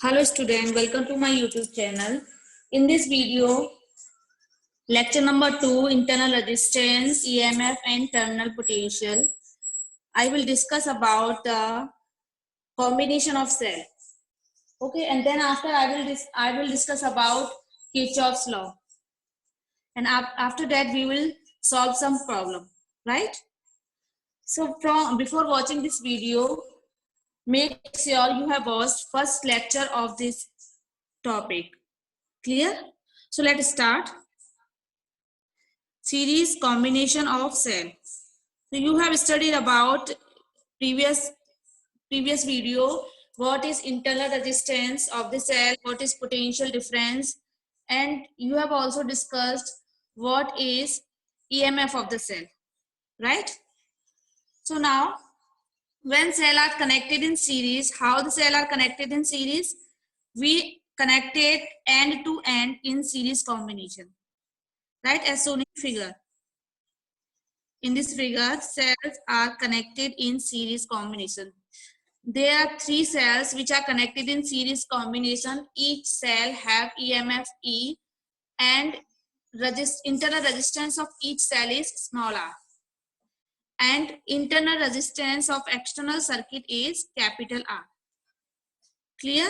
Hello student, welcome to my YouTube channel. In this video, lecture number 2, internal resistance, EMF and terminal potential, I will discuss about the combination of cell. Okay, and then after I will discuss about Kirchhoff's law. And after that we will solve some problem, right? So before watching this video, make sure you have watched first lecture of this topic. Clear? So let's start. Series combination of cell. So you have studied about previous video, what is internal resistance of the cell, what is potential difference, and you have also discussed what is EMF of the cell, right? So now when cell are connected in series, how the cell are connected in series? We connected end to end in series combination, right, as shown in figure. In this figure, cells are connected in series combination. There are 3 cells which are connected in series combination. Each cell have EMF E and internal resistance of each cell is small r. And internal resistance of external circuit is capital R. Clear?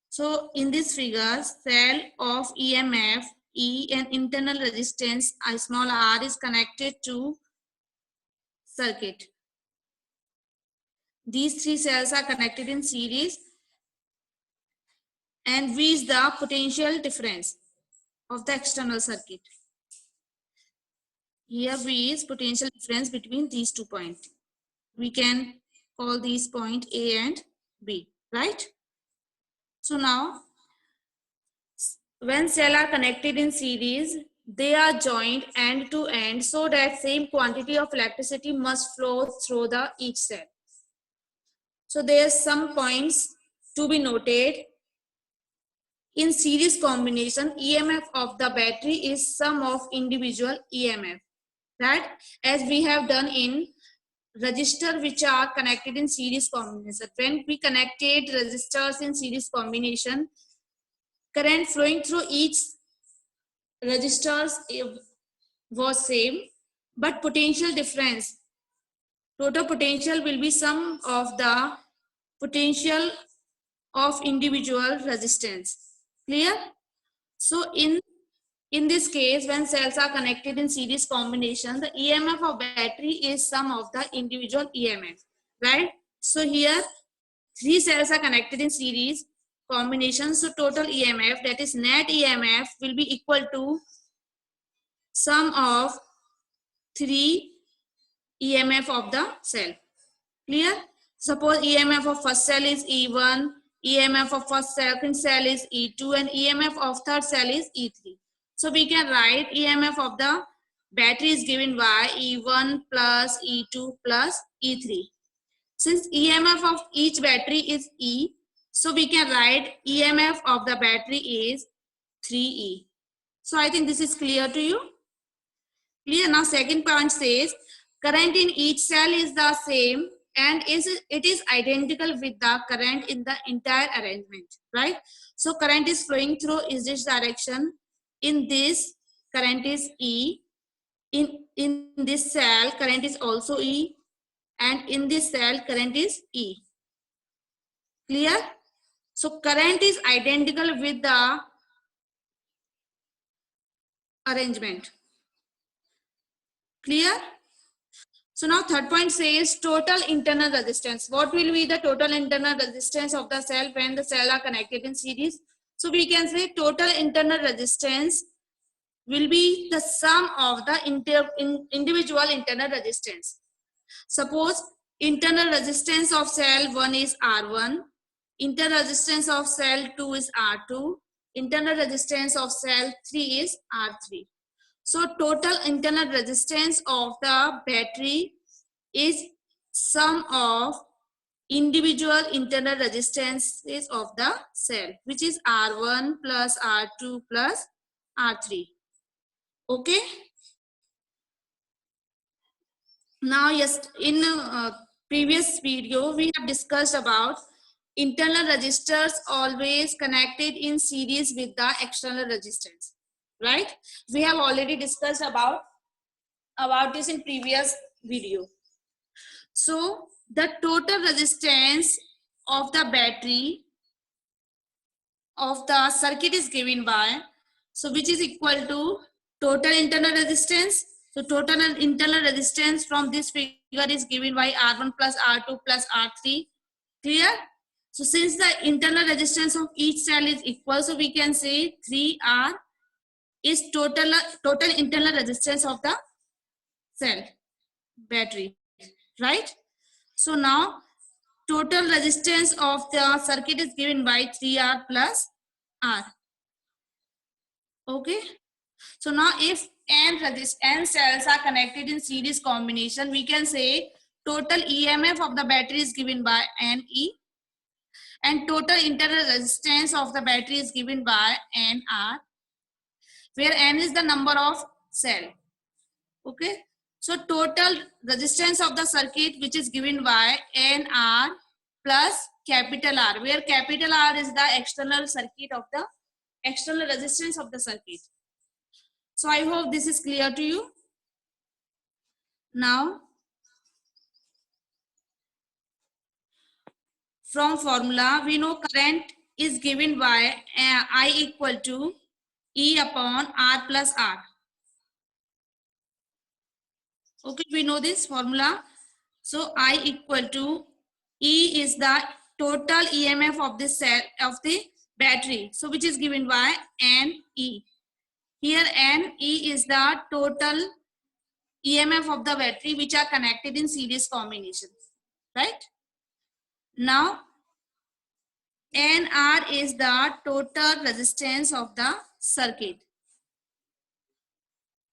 So in this figure, cell of EMF E and internal resistance I small r is connected to circuit. These 3 cells are connected in series, and V is the potential difference of the external circuit. Here V is potential difference between these 2 points. We can call these point A and B, right? So now, when cells are connected in series, they are joined end to end so that same quantity of electricity must flow through each cell. So there's some points to be noted. In series combination, EMF of the battery is sum of individual EMF, right? As we have done in resistor which are connected in series combination. When we connected resistors in series combination, current flowing through each resistors was same, but potential difference, total potential will be sum of the potential of individual resistance. Clear? So in this case, when cells are connected in series combination, the EMF of battery is sum of the individual EMF, right? So here 3 cells are connected in series combination, so total EMF, that is net EMF, will be equal to sum of 3 EMF of the cell. Clear? Suppose EMF of first cell is E1, EMF of second cell is E2, and EMF of third cell is E3. So we can write EMF of the battery is given by E1 plus E2 plus E3. Since EMF of each battery is E, so we can write EMF of the battery is 3E. So I think this is clear to you. Clear? Now second point says current in each cell is the same and it is identical with the current in the entire arrangement, right? So current is flowing through is this direction. In this, current is E. In this cell, current is also E, and in this cell, current is E. Clear? So current is identical with the arrangement. Clear? So now third point says total internal resistance. What will be the total internal resistance of the cell when the cell are connected in series? So we can say total internal resistance will be the sum of the individual internal resistance. Suppose internal resistance of cell 1 is R1, internal resistance of cell 2 is R2, internal resistance of cell 3 is R3. So total internal resistance of the battery is sum of individual internal resistances of the cell, which is R1 plus R2 plus R3. Okay. Now, yes, in previous video we have discussed about internal resistors always connected in series with the external resistance, right? We have already discussed about this in previous video. So the total resistance of the battery of the circuit is given by, so which is equal to total internal resistance. So total internal resistance from this figure is given by R1 plus R2 plus R3. Clear? So since the internal resistance of each cell is equal, so we can say 3R is total internal resistance of the cell battery, right? So now total resistance of the circuit is given by 3R plus R. Okay. So now if n cells are connected in series combination, we can say total EMF of the battery is given by NE and total internal resistance of the battery is given by NR, where N is the number of cell. Okay. So total resistance of the circuit, which is given by NR plus capital R, where capital R is the external circuit of the external resistance of the circuit. So I hope this is clear to you. Now, from formula, we know current is given by I equal to E upon R plus R. Okay, we know this formula. So I equal to E is the total EMF of the cell of the battery. So which is given by NE. Here NE is the total EMF of the battery which are connected in series combination. Right? Now NR is the total resistance of the circuit.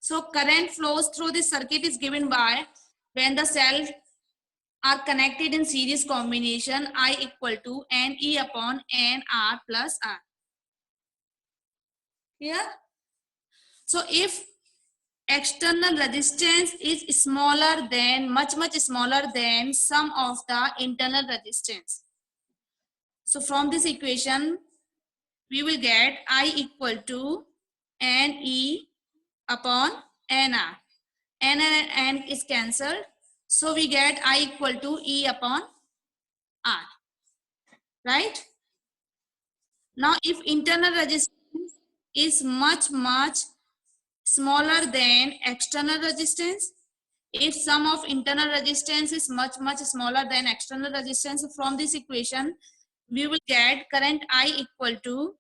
So current flows through the circuit is given by, when the cells are connected in series combination, I equal to NE upon NR plus R. Here. So if external resistance is smaller than, much smaller than sum of the internal resistance. So from this equation, we will get I equal to NE upon NR. N and N is cancelled. So we get I equal to E upon R. Right? Now if internal resistance is much smaller than external resistance, if sum of internal resistance is much smaller than external resistance, from this equation we will get current I equal to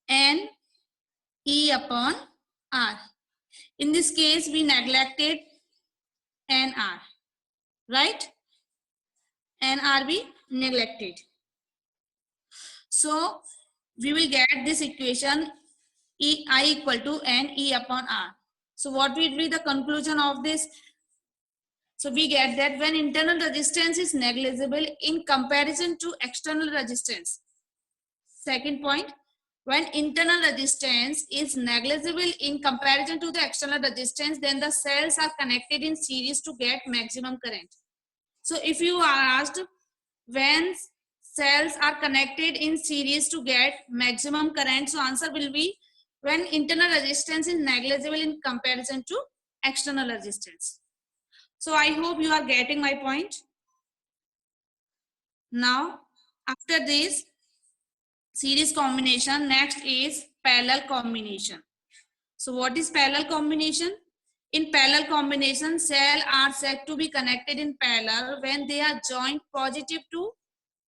N E upon R. In this case we neglected NR, right? NR we neglected. So we will get this equation I equal to NE upon R. So what will be the conclusion of this? So we get that when internal resistance is negligible in comparison to external resistance. Second point, when internal resistance is negligible in comparison to the external resistance, then the cells are connected in series to get maximum current. So if you are asked when cells are connected in series to get maximum current, so answer will be when internal resistance is negligible in comparison to external resistance. So I hope you are getting my point. Now, after this series combination, next is parallel combination. So what is parallel combination? In parallel combination, cells are said to be connected in parallel when they are joined positive to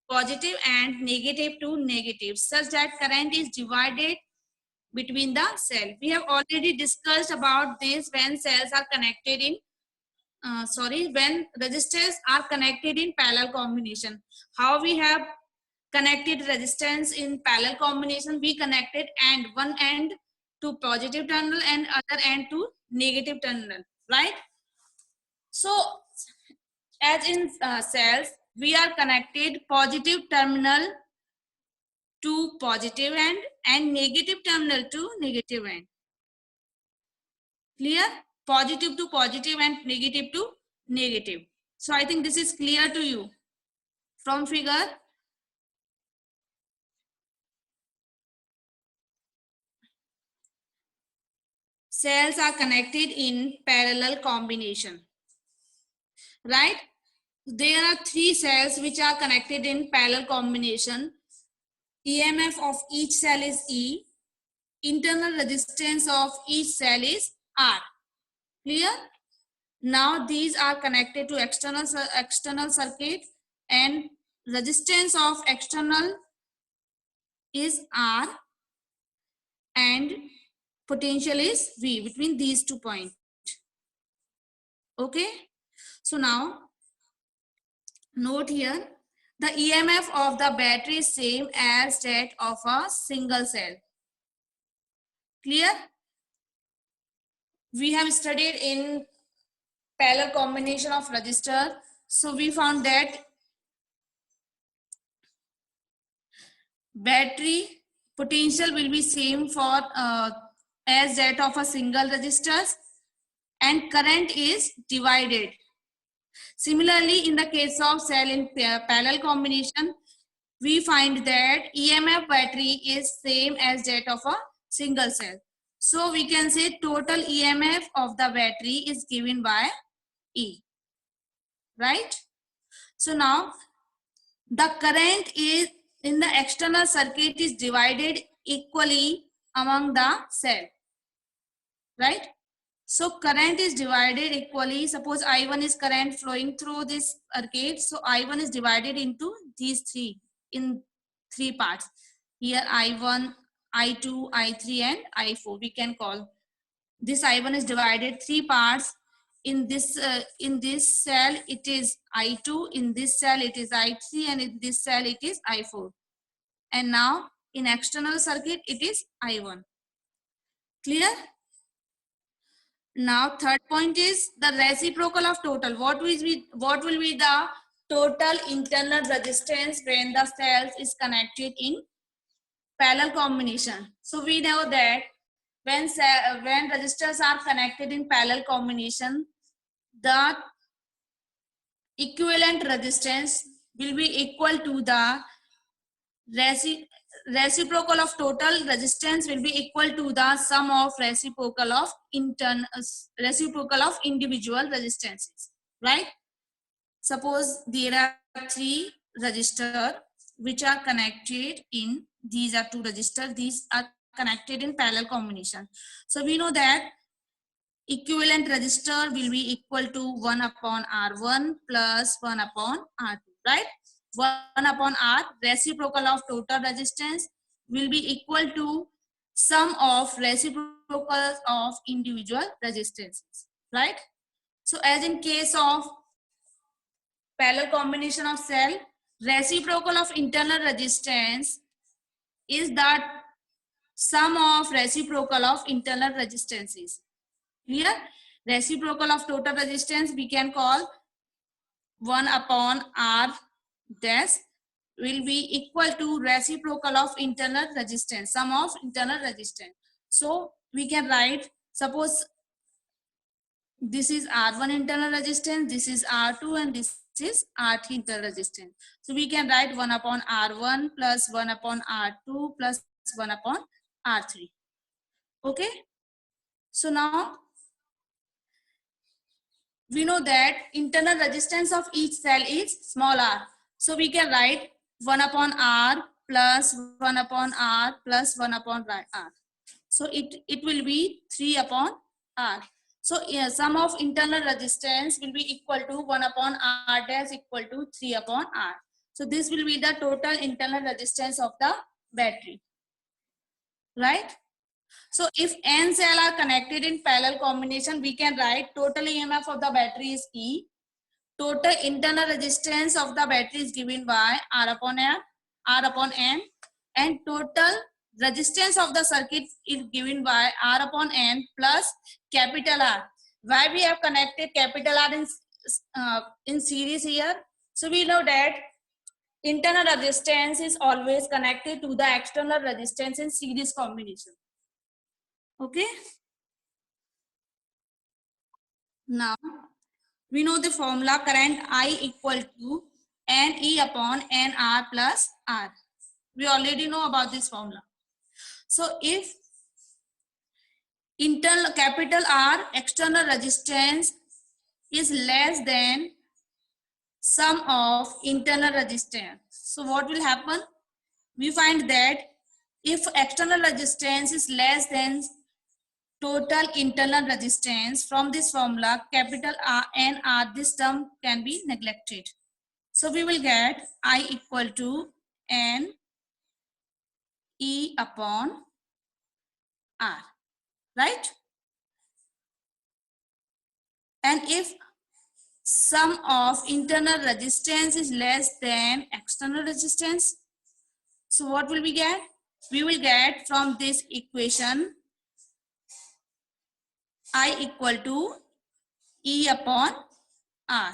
positive and negative to negative, such that current is divided between the cell. We have already discussed about this when cells are connected in when resistors are connected in parallel combination. How we have connected resistance in parallel combination? We connected and one end to positive terminal and other end to negative terminal, right? So as in cells, we are connected positive terminal to positive end and negative terminal to negative end. Clear? Positive to positive and negative to negative. So I think this is clear to you from figure. cells are connected in parallel combination, right? There are 3 cells which are connected in parallel combination. EMF of each cell is E. Internal resistance of each cell is R. Clear? Now these are connected to external circuit, and resistance of external is R and potential is V between these 2 points. Okay? So now note here, the EMF of the battery is same as that of a single cell. Clear? We have studied in parallel combination of resistor. So we found that battery potential will be same for as that of a single resistor, and current is divided. Similarly, in the case of cell in parallel combination, we find that EMF battery is same as that of a single cell. So we can say total EMF of the battery is given by E, right? So now the current is in the external circuit is divided equally among the cell, right? So current is divided equally. Suppose I1 is current flowing through this circuit. So I1 is divided into these in three parts. Here I1, I2, I3 and I4. We can call this I1 is divided 3 parts. In this cell it is I2, in this cell it is I3, and in this cell it is I4. And now in external circuit it is I1. Clear? Now third point is the reciprocal of total. What will be the total internal resistance when the cells is connected in parallel combination? So we know that when resistors are connected in parallel combination, the equivalent resistance will be equal to the reciprocal of total resistance will be equal to the sum of reciprocal of individual resistances, right? Suppose there are 3 resistors which are connected in, these are 2 resistors, these are connected in parallel combination. So we know that equivalent resistor will be equal to 1 upon R1 plus 1 upon R2, right? 1 upon R, reciprocal of total resistance, will be equal to sum of reciprocals of individual resistances, right? So as in case of parallel combination of cell, reciprocal of internal resistance is the sum of reciprocal of internal resistances. Clear? Reciprocal of total resistance we can call 1 upon R dash will be equal to reciprocal of internal resistance, sum of internal resistance. So we can write, suppose this is R1 internal resistance, this is R2, and this is R3 internal resistance. So we can write 1 upon R1 plus 1 upon R2 plus 1 upon R3. Okay? So now we know that internal resistance of each cell is small r. So we can write 1 upon R plus 1 upon R plus 1 upon R. So it will be 3 upon R. So yeah, sum of internal resistance will be equal to 1 upon R dash equal to 3 upon R. So this will be the total internal resistance of the battery, right? So if n cell are connected in parallel combination, we can write total EMF of the battery is E. Total internal resistance of the battery is given by R upon N, and total resistance of the circuit is given by R upon N plus capital R. Why we have connected capital R in series here? So we know that internal resistance is always connected to the external resistance in series combination. Okay. Now we know the formula current I equal to NE upon NR plus R. We already know about this formula. So if internal capital R external resistance is less than sum of internal resistance. So what will happen? We find that if external resistance is less than total internal resistance, from this formula capital R and R, this term can be neglected. So we will get I equal to N E upon R, right? And if sum of internal resistance is less than external resistance, so what will we get? We will get from this equation I equal to E upon R.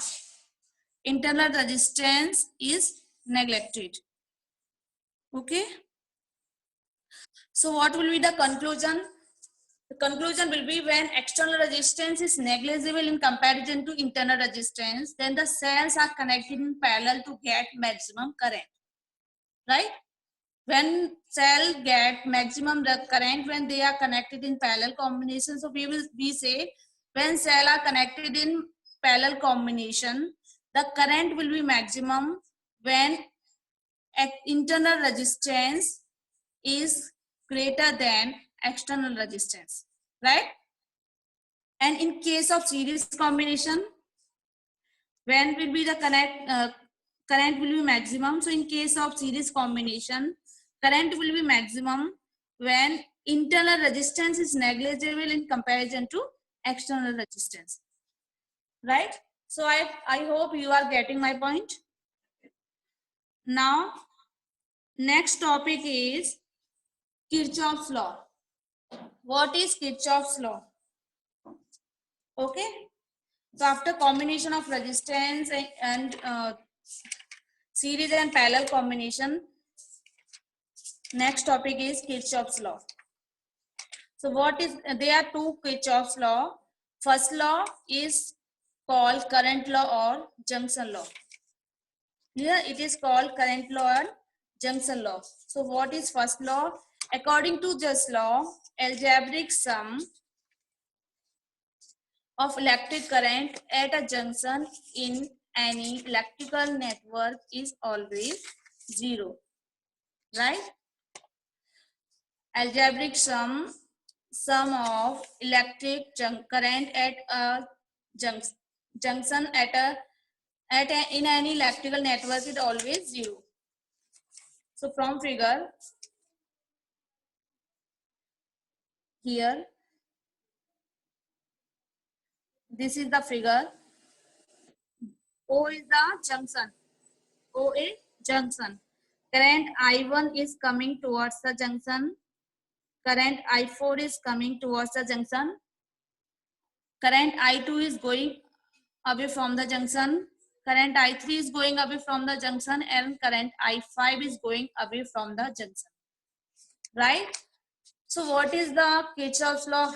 Internal resistance is neglected. Okay. So what will be the conclusion? The conclusion will be when external resistance is negligible in comparison to internal resistance, then the cells are connected in parallel to get maximum current, right? When cell get maximum current when they are connected in parallel combination. So we say when cell are connected in parallel combination, the current will be maximum when internal resistance is greater than external resistance, right? And in case of series combination, when will be the current will be maximum? So in case of series combination, current will be maximum when internal resistance is negligible in comparison to external resistance, right? So I hope you are getting my point. Now next topic is Kirchhoff's law. What is Kirchhoff's law? Okay, so after combination of resistance and series and parallel combination, next topic is Kirchhoff's law. So what is, there are two Kirchhoff's law. First law is called current law or junction law. Here it is called current law and junction law. So what is first law? According to this law, algebraic sum of electric current at a junction in any electrical network is always zero, right? Algebraic sum of electric current at a junction in any electrical network is always zero. So from figure here, this is the figure. O is the junction. O is junction. Current I1 is coming towards the junction. Current I4 is coming towards the junction. Current I2 is going away from the junction. Current I3 is going away from the junction, and current I5 is going away from the junction, right? So what is the Kirchhoff's law?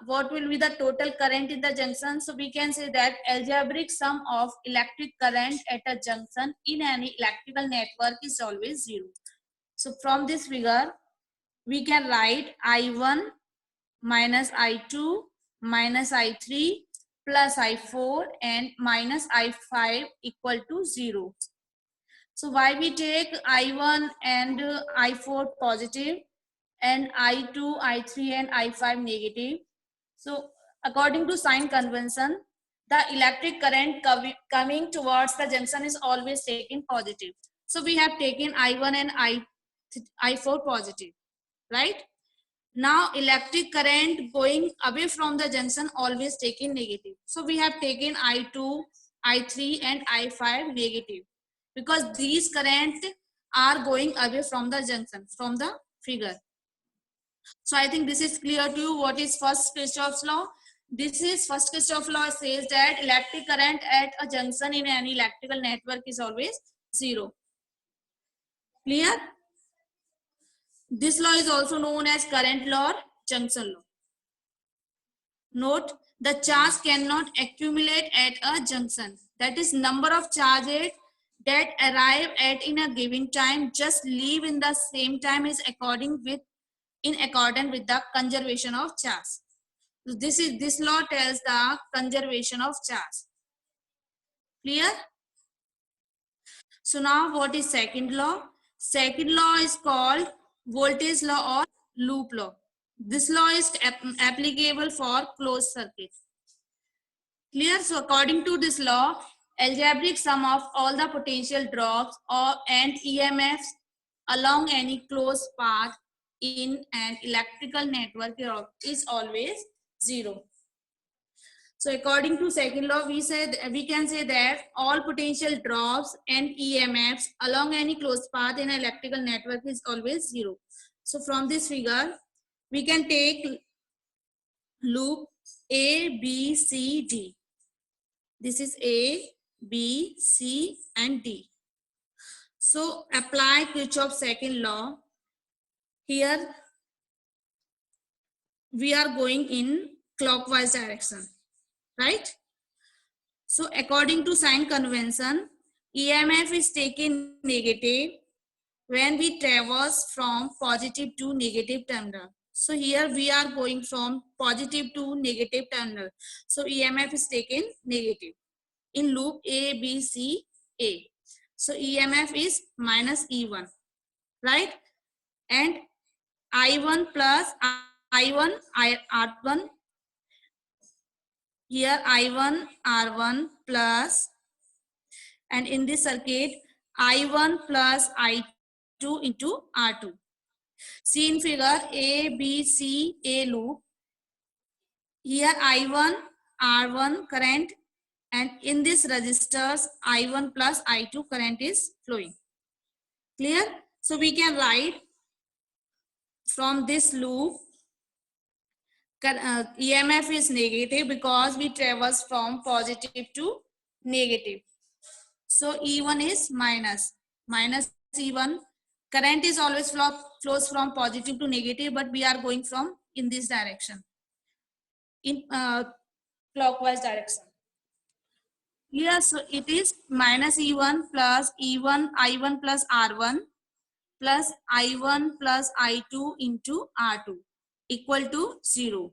What will be the total current in the junction? So we can say that algebraic sum of electric current at a junction in any electrical network is always zero. So from this figure, we can write I1 minus I2 minus I3 plus I4 and minus I5 equal to 0. So why we take I1 and I4 positive and I2, I3 and I5 negative? So according to sign convention, the electric current coming towards the junction is always taken positive. So we have taken I1 and I4 positive, right? Now electric current going away from the junction always taken negative. So we have taken I2, I3 and I5 negative because these current are going away from the junction from the figure. So I think this is clear to you. What is first Kirchhoff's law? This is first Kirchhoff's law says that electric current at a junction in any electrical network is always zero. Clear? This law is also known as current law or junction law. Note, the charge cannot accumulate at a junction. That is, number of charges that arrive at in a given time just leave in the same time is in accordance with the conservation of charge. This law tells the conservation of charge. Clear? So now what is second law? Second law is called voltage law or loop law. This law is applicable for closed circuit. Clear? So according to this law, algebraic sum of all the potential drops and EMFs along any closed path in an electrical network is always zero. So according to second law, we can say that all potential drops and EMFs along any closed path in an electrical network is always zero. So from this figure, we can take loop A, B, C, D. This is A, B, C, and D. So apply Kirchhoff's second law. Here we are going in clockwise direction, right? So according to sign convention, EMF is taken negative when we traverse from positive to negative terminal. So here we are going from positive to negative terminal. So EMF is taken negative in loop A, B, C, A. So EMF is minus E1, right? And I1 plus I1 R1. Here I1 R1 plus, and in this circuit I1 plus I2 into R2. See in figure A, B, C, A loop. Here I1 R1 current, and in this resistors I1 plus I2 current is flowing. Clear? So we can write from this loop EMF is negative because we traverse from positive to negative. So E1 is minus E1. Current is always flows from positive to negative, but we are going from in this direction, in clockwise direction. Yeah, so it is minus E1 plus E1 I1 plus R1 plus I1 plus I2 into R2 equal to 0.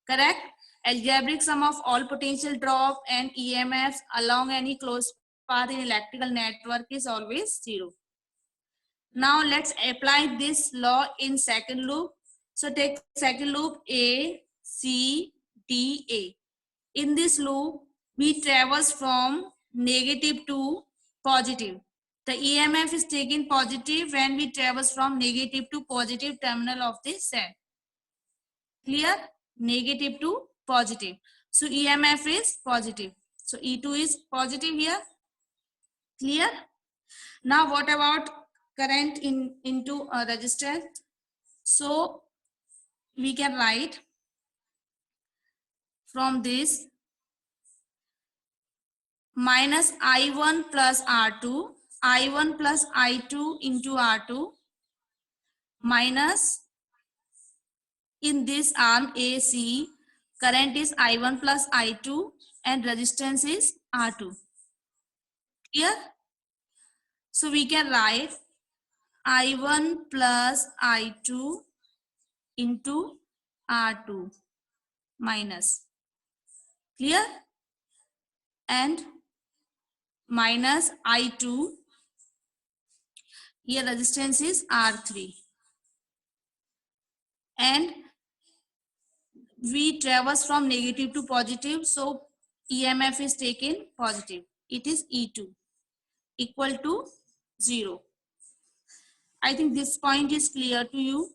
Correct? Algebraic sum of all potential drop and EMFs along any closed path in electrical network is always 0. Now let's apply this law in second loop. So take second loop A, C, D, A. In this loop, we traverse from negative to positive. The EMF is taken positive when we traverse from negative to positive terminal of the cell. Clear? Negative to positive. So EMF is positive. So E2 is positive here. Clear? Now what about current into a resistor? So we can write from this minus I1 plus R2, I1 plus I2 into R2 minus in this arm AC, current is I1 plus I2 and resistance is R2. Clear? So we can write I1 plus I2 into R2 minus. Clear? And minus I2, here resistance is R3. And we traverse from negative to positive, so EMF is taken positive. It is E2 equal to 0. I think this point is clear to you.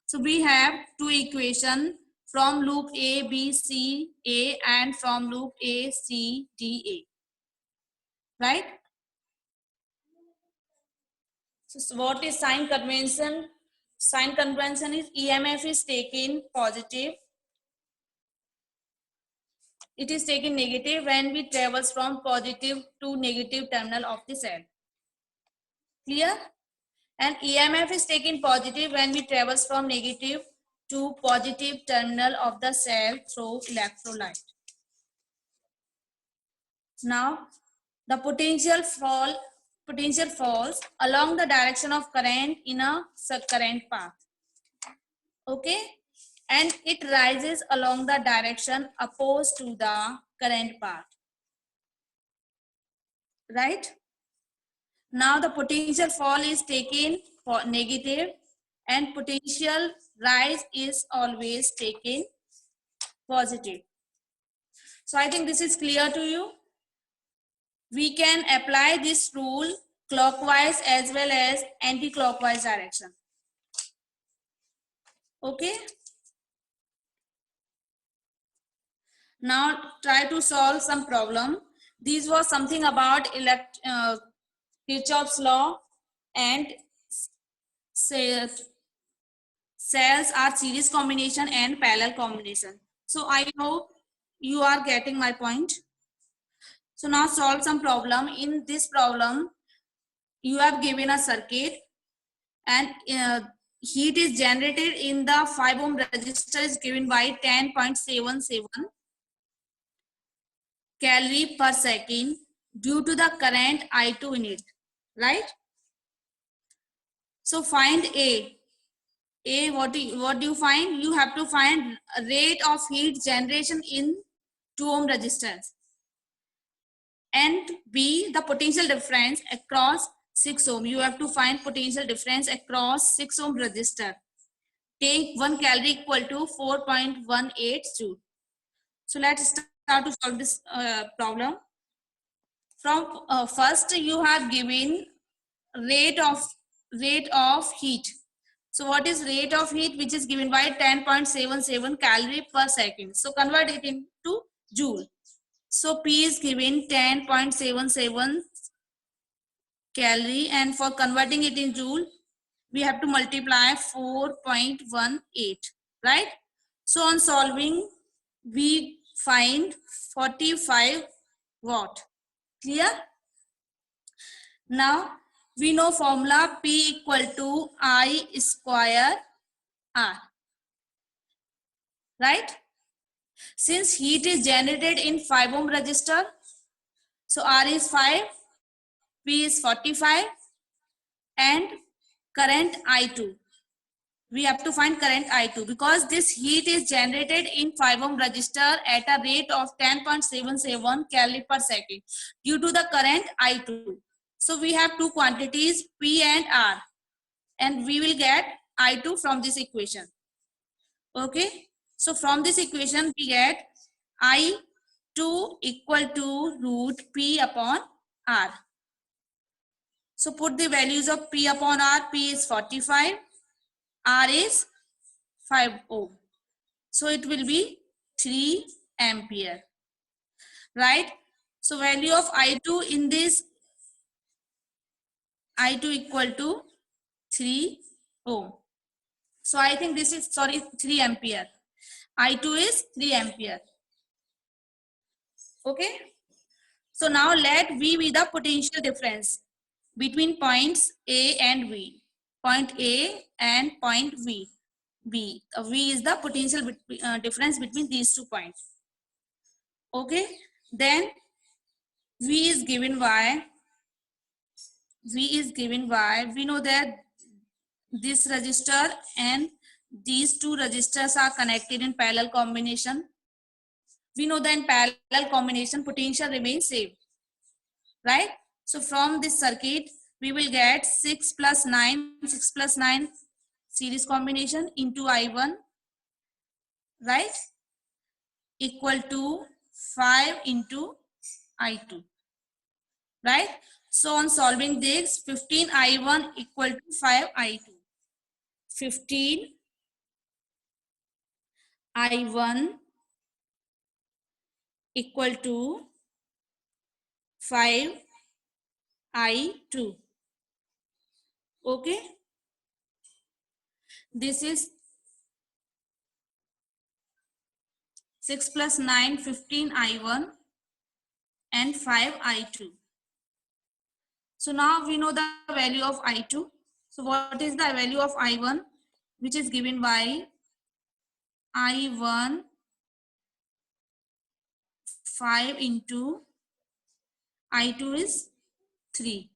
So we have two equations from loop A, B, C, A and from loop A, C, D, A. Right? So what is sign convention? Sign convention is EMF is taken positive. It is taken negative when we travels from positive to negative terminal of the cell. Clear? And EMF is taken positive when we travels from negative to positive terminal of the cell through electrolyte. Now, the potential falls along the direction of current in a current path. Okay, and it rises along the direction opposed to the current path. Right? Now the potential fall is taken for negative and potential rise is always taken positive. So I think this is clear to you. We can apply this rule clockwise as well as anti-clockwise direction. Okay. Now try to solve some problem. These was something about Kirchhoff's law and cells are series combination and parallel combination. So I hope you are getting my point. So now solve some problem. In this problem, you have given a circuit and heat is generated in the 5 ohm resistor is given by 10.77 calorie per second due to the current I2 in it, right? So find A. What do you find? You have to find rate of heat generation in 2 ohm resistance. And B, the potential difference across 6 ohm. You have to find potential difference across 6 ohm resistor. Take 1 calorie equal to 4.18 joule. So let's start to solve this problem. From first, you have given rate of heat. So what is rate of heat, which is given by 10.77 calorie per second? So convert it into joule. So P is given 10.77 calorie, and for converting it in joule, we have to multiply 4.18, right? So on solving, we find 45 watt. Clear? Now we know formula P equal to I square R, right? Since heat is generated in 5 ohm resistor, so R is 5, P is 45, and current I2. We have to find current I2 because this heat is generated in 5 ohm resistor at a rate of 10.77 calorie per second due to the current I2. So we have two quantities P and R, and we will get I2 from this equation. Okay. So from this equation we get I2 equal to root P upon R. So put the values of P upon R. P is 45. R is 5 ohm. So it will be 3 ampere. Right? So value of I2 in this, I2 equal to 3 ohm. So I think this is, 3 ampere. I2 is 3 ampere. Okay. So now let V be the potential difference between points A and V. Point A and point V. V is the potential difference between these 2 points. Okay. Then V is given by, we know that this resistor and these 2 resistors are connected in parallel combination. We know that in parallel combination potential remains same, right? So from this circuit we will get 6 plus 9 series combination into I1, right, equal to 5 into I2, right? So on solving this, 15 I1 equal to 5 I2. 15 I1 equal to 5 I2. Okay. This is 6 plus 9, 15 I1 and 5 I2. So now we know the value of I2. So what is the value of I1, which is given by I1 5 into I2 is 3,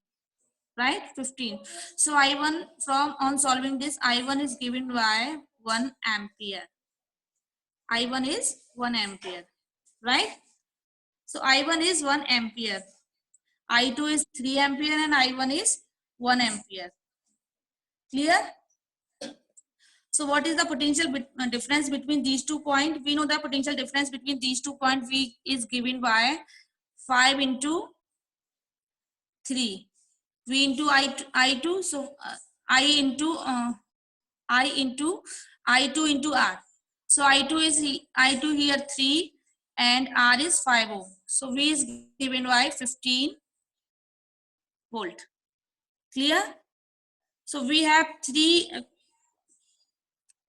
right? 15. So I1, from on solving this, I1 is given by 1 ampere. I1 is 1 ampere, right? So I1 is 1 ampere, I2 is 3 ampere, and I1 is 1 ampere. Clear? So what is the potential difference between these 2 points? We know the potential difference between these 2 points is given by 5 into 3. V into I2, so I into I2 into R. So I2 here 3 and R is 5 ohm. So V is given by 15 volt. Clear? So we have three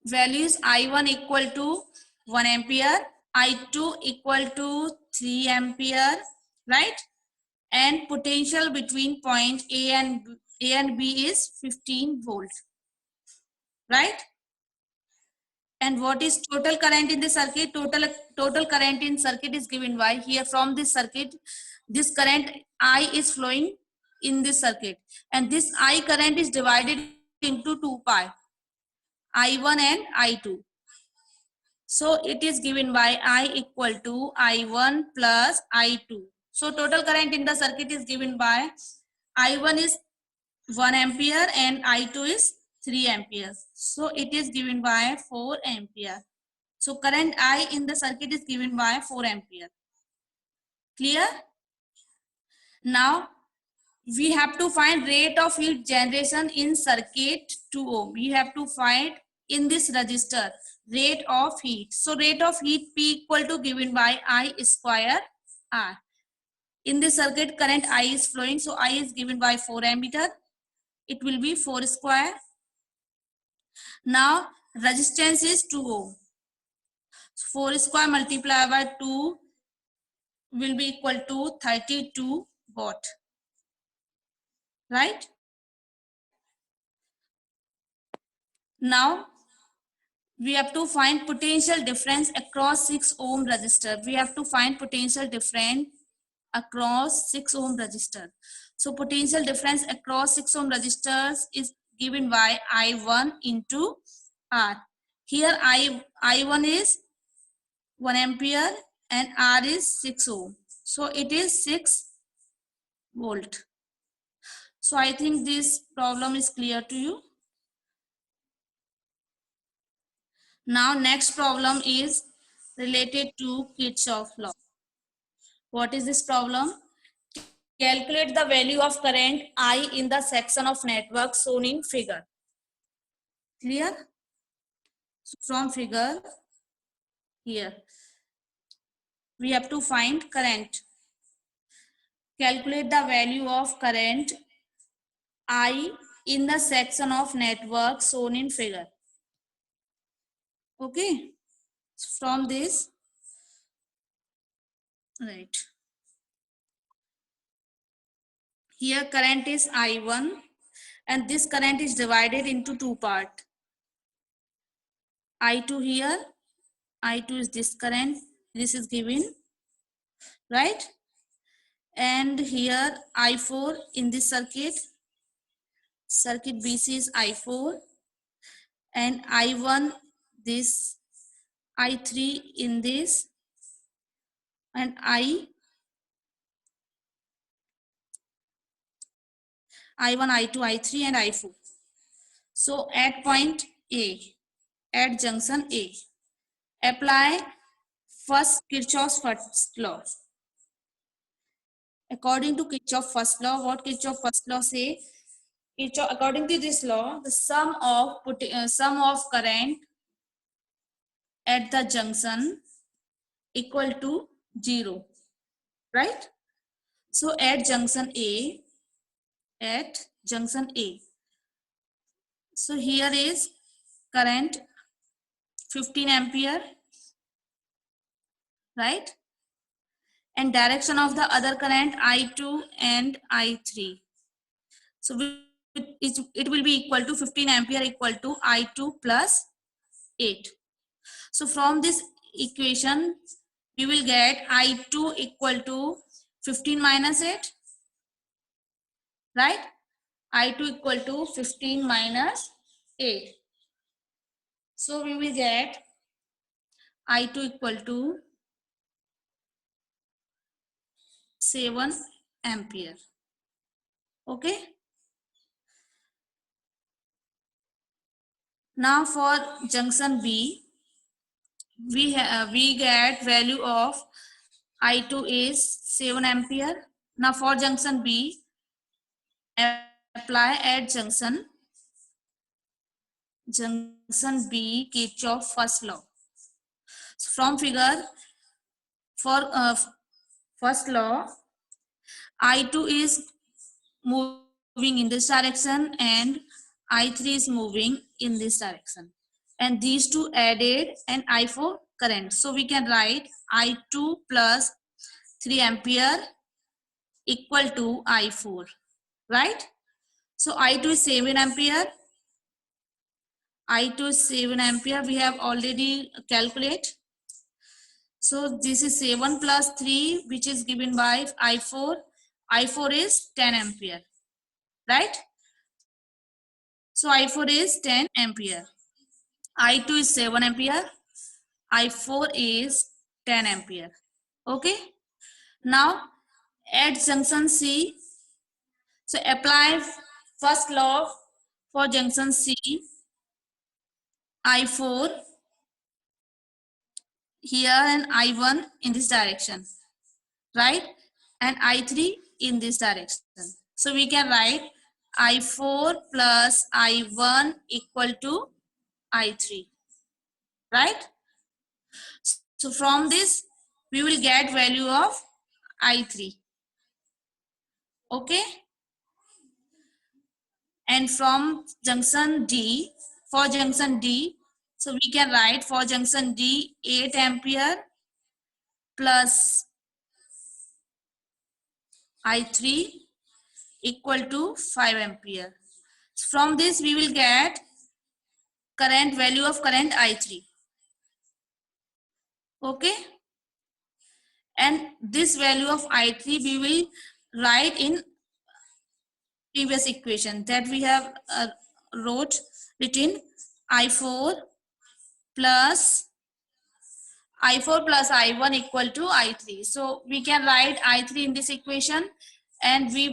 values: I1 equal to 1 ampere, I2 equal to 3 ampere, right? And potential between point A and B is 15 volt, right? And what is total current in the circuit? Total current in circuit is given by, here from this circuit, this current I is flowing in this circuit, and this I current is divided into 2 pi, I1 and I2. So it is given by I equal to I1 plus I2. So total current in the circuit is given by I1 is 1 ampere and I2 is 3 ampere. So it is given by 4 ampere. So current I in the circuit is given by 4 ampere. Clear? Now we have to find rate of heat generation in circuit 2 ohm. We have to find in this resistor rate of heat. So rate of heat P equal to given by I square R. In this circuit current I is flowing, so I is given by 4 ammeter. It will be 4 square. Now resistance is 2 ohm. 4 square multiplied by 2 will be equal to 32 watt, right? Now we have to find potential difference across 6 ohm resistor. We have to find potential difference across 6 ohm resistor. So potential difference across 6 ohm resistors is given by I1 into R. Here I1 is 1 ampere and R is 6 ohm. So it is 6 volt. So I think this problem is clear to you. Now next problem is related to Kirchhoff law. What is this problem? Calculate the value of current I in the section of network shown in figure. Clear? So from figure here, we have to find current. Calculate the value of current I in the section of network shown in figure. Okay. So from this, right. Here current is I1 and this current is divided into 2 parts. I2 here, I2 is this current, this is given, right? And here I4 in this circuit BC is I4, and I1 this, I3 in this, and I1, I2, I3 and I4. So at point A, at junction A, apply first Kirchhoff's first law. According to Kirchhoff's first law, what Kirchhoff's first law say? According to this law, the sum of current at the junction equal to 0, right? So at junction A, so here is current 15 ampere, right? And direction of the other current I2 and I3. So it will be equal to 15 ampere equal to I2 plus 8. So from this equation, we will get I2 equal to 15 minus 8, right? I2 equal to 15 minus 8. So we will get I2 equal to 7 ampere. Okay. Now for junction B, we get value of I2 is 7 ampere. Now for junction B, apply at junction B Kirchhoff first law. So from figure, for first law, I2 is moving in this direction and I3 is moving in this direction, and these two added and I4 current. So we can write I2 plus 3 ampere equal to I4, right? So I2 is 7 ampere. I2 is 7 ampere. We have already calculated. So this is 7 plus 3, which is given by I4. I4 is 10 ampere, right? So I4 is 10 ampere. I2 is 7 ampere. I4 is 10 ampere. Okay. Now at junction C, so apply first law for junction C. I4 here and I1 in this direction, right? And I3 in this direction. So we can write I4 plus I1 equal to I3, right? So from this, we will get value of I3. Okay. And from junction D, for junction D, so we can write for junction D 8 ampere plus I3 equal to 5 ampere. From this we will get current value of current I3. Okay. And this value of I3 we will write in previous equation that we have written I4 plus I1 equal to I3. So we can write I3 in this equation, and we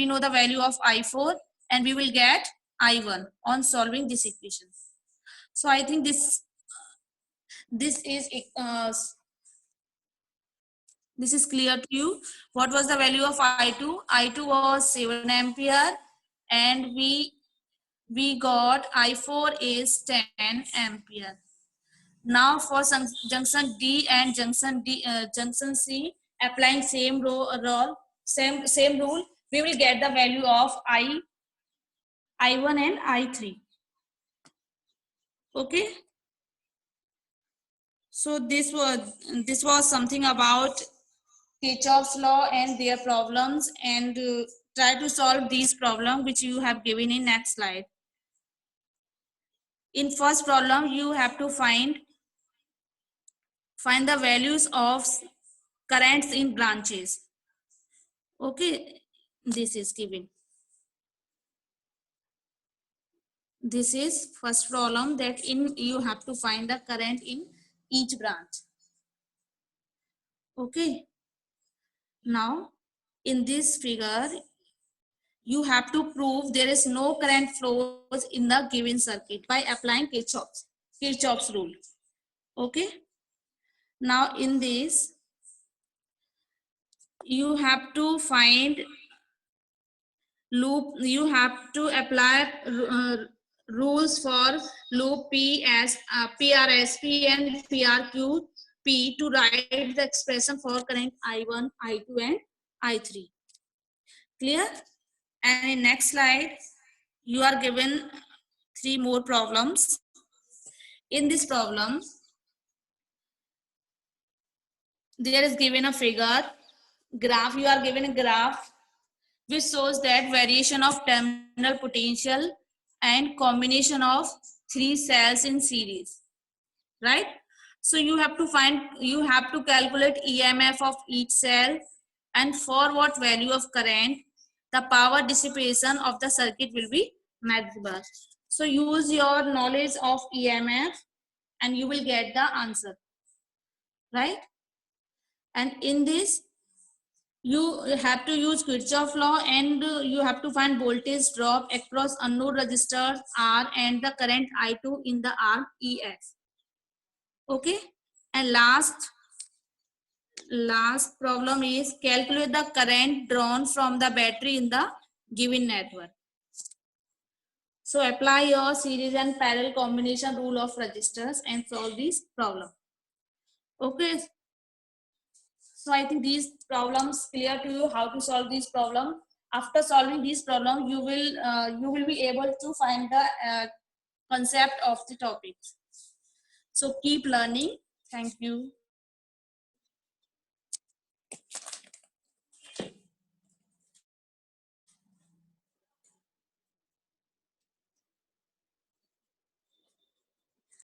know the value of I4, and we will get I1 on solving this equation. So I think this is clear to you. What was the value of I2? I2 was 7 ampere, and we got I4 is 10 ampere. Now for junction D and junction C, applying same rule, we will get the value of I1 and I3. Okay. So this was something about Kirchhoff's law and their problems, and try to solve these problems which you have given in next slide. In first problem, you have to find the values of currents in branches. Okay, this is given. This is first problem, that you have to find the current in each branch. Okay. Now in this figure, you have to prove there is no current flows in the given circuit by applying Kirchhoff's rule. Okay. Now in this, you have to find loop, you have to apply rules for loop PRSP and PRQP to write the expression for current I1, I2 and I3. Clear? And in next slide, you are given 3 more problems. In this problem, there is given a figure, graph. You are given a graph which shows that variation of terminal potential and combination of 3 cells in series, right? So you have to calculate EMF of each cell, and for what value of current the power dissipation of the circuit will be maximum. So use your knowledge of EMF and you will get the answer. right? And in this, you have to use Kirchhoff law, and you have to find voltage drop across unknown resistors R and the current I2 in the arm EF. Okay, and last problem is calculate the current drawn from the battery in the given network. So apply your series and parallel combination rule of resistors and solve this problem. Okay. So I think these problems clear to you how to solve this problem. After solving this problem, you will be able to find the concept of the topics. So keep learning. Thank you.